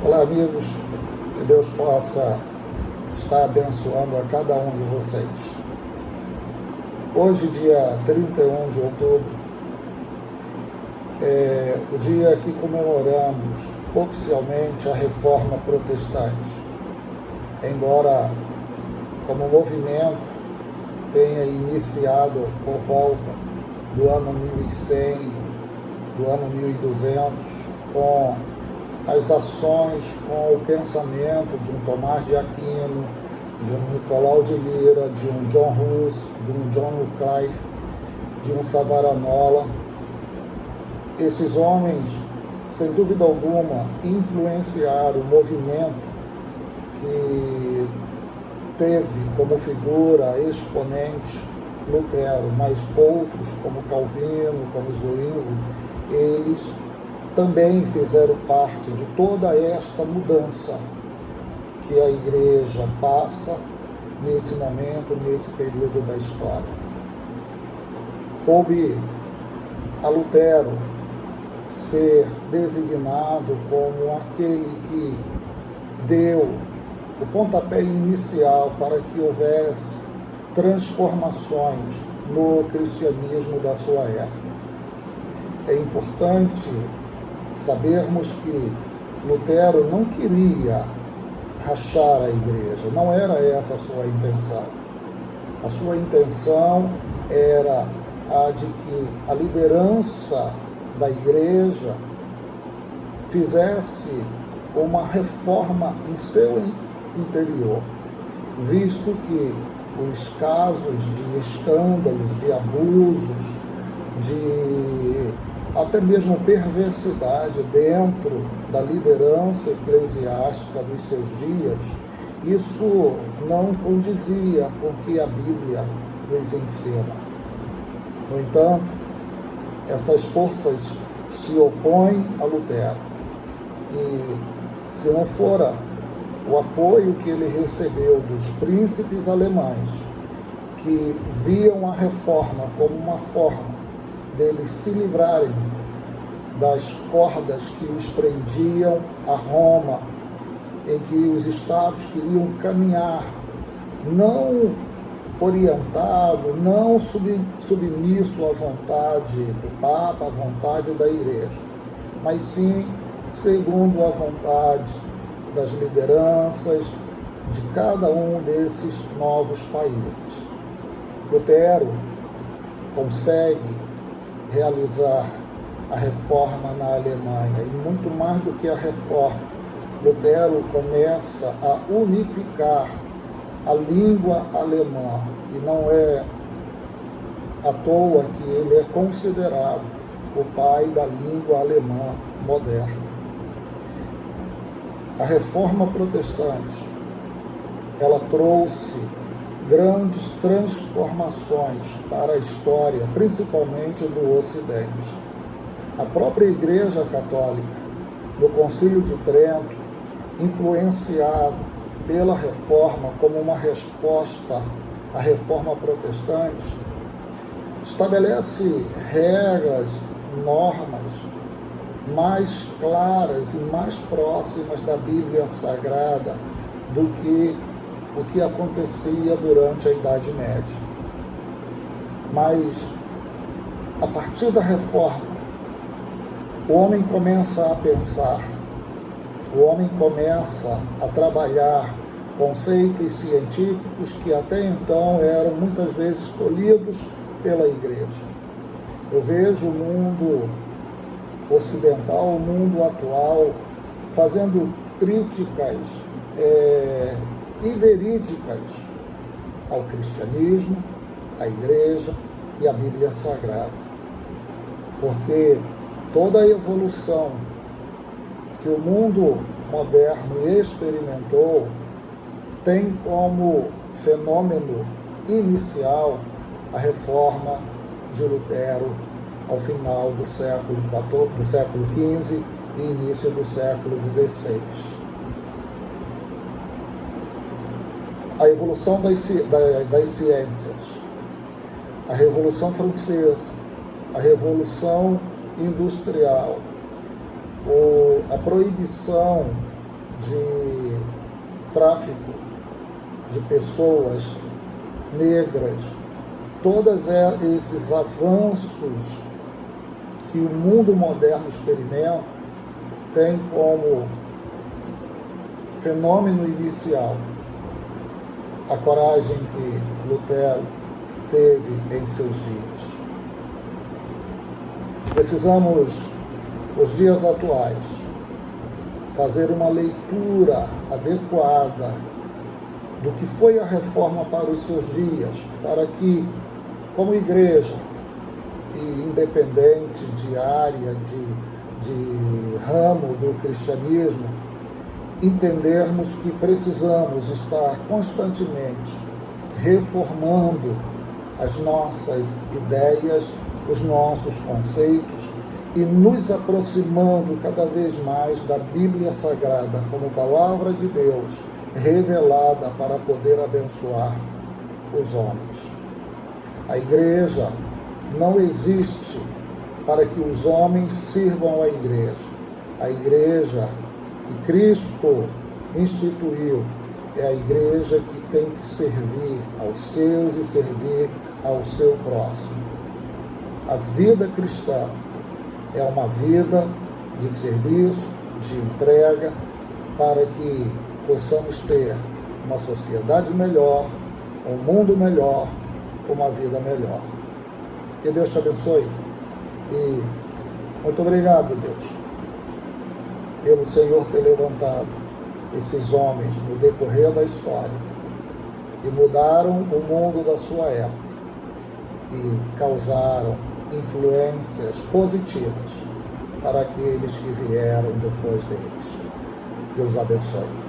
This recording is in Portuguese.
Olá, amigos, que Deus possa estar abençoando a cada um de vocês. Hoje, dia 31 de outubro, é o dia que comemoramos oficialmente a Reforma Protestante. Embora, como movimento, tenha iniciado por volta do ano 1100, do ano 1200, com as ações, com o pensamento de um Tomás de Aquino, de um Nicolau de Lira, de um John Hus, de um John Wycliffe, de um Savonarola. Esses homens, sem dúvida alguma, influenciaram o movimento que teve como figura exponente Lutero, mas outros, como Calvino, como Zwingli, eles também fizeram parte de toda esta mudança que a Igreja passa nesse momento, nesse período da história. Coube a Lutero ser designado como aquele que deu o pontapé inicial para que houvesse transformações no cristianismo da sua época. É importante sabermos que Lutero não queria rachar a igreja, não era essa a sua intenção. A sua intenção era a de que a liderança da igreja fizesse uma reforma em seu interior, visto que os casos de escândalos, de abusos, de até mesmo perversidade dentro da liderança eclesiástica dos seus dias, isso não condizia com o que a Bíblia nos ensina. No entanto, essas forças se opõem a Lutero. E se não fora o apoio que ele recebeu dos príncipes alemães, que viam a reforma como uma forma deles se livrarem das cordas que os prendiam a Roma, em que os estados queriam caminhar, não orientado, não submisso à vontade do Papa, à vontade da Igreja, mas sim segundo a vontade das lideranças de cada um desses novos países. Lutero consegue realizar a reforma na Alemanha, e muito mais do que a reforma, Lutero começa a unificar a língua alemã, e não é à toa que ele é considerado o pai da língua alemã moderna. A reforma protestante, ela trouxe grandes transformações para a história, principalmente do Ocidente. A própria Igreja Católica, no Concílio de Trento, influenciado pela Reforma como uma resposta à Reforma Protestante, estabelece regras, normas mais claras e mais próximas da Bíblia Sagrada do que o que acontecia durante a Idade Média. Mas, a partir da Reforma, o homem começa a pensar, o homem começa a trabalhar conceitos científicos que até então eram muitas vezes tolhidos pela Igreja. Eu vejo o mundo ocidental, o mundo atual, fazendo críticas e verídicas ao cristianismo, à Igreja e à Bíblia Sagrada. Porque toda a evolução que o mundo moderno experimentou tem como fenômeno inicial a reforma de Lutero ao final do século XV e início do século XVI. A evolução das ciências, a Revolução Francesa, a Revolução Industrial, a proibição de tráfico de pessoas negras, todos esses avanços que o mundo moderno experimenta, tem como fenômeno inicial a coragem que Lutero teve em seus dias. Precisamos, nos dias atuais, fazer uma leitura adequada do que foi a reforma para os seus dias, para que, como igreja, e independente de área, de ramo do cristianismo, entendermos que precisamos estar constantemente reformando as nossas ideias, os nossos conceitos e nos aproximando cada vez mais da Bíblia Sagrada como palavra de Deus revelada para poder abençoar os homens. A igreja não existe para que os homens sirvam à igreja. A igreja que Cristo instituiu é a igreja que tem que servir aos seus e servir ao seu próximo. A vida cristã é uma vida de serviço, de entrega, para que possamos ter uma sociedade melhor, um mundo melhor, uma vida melhor. Que Deus te abençoe. E muito obrigado, Deus, pelo Senhor ter levantado esses homens no decorrer da história, que mudaram o mundo da sua época e causaram influências positivas para aqueles que vieram depois deles. Deus abençoe.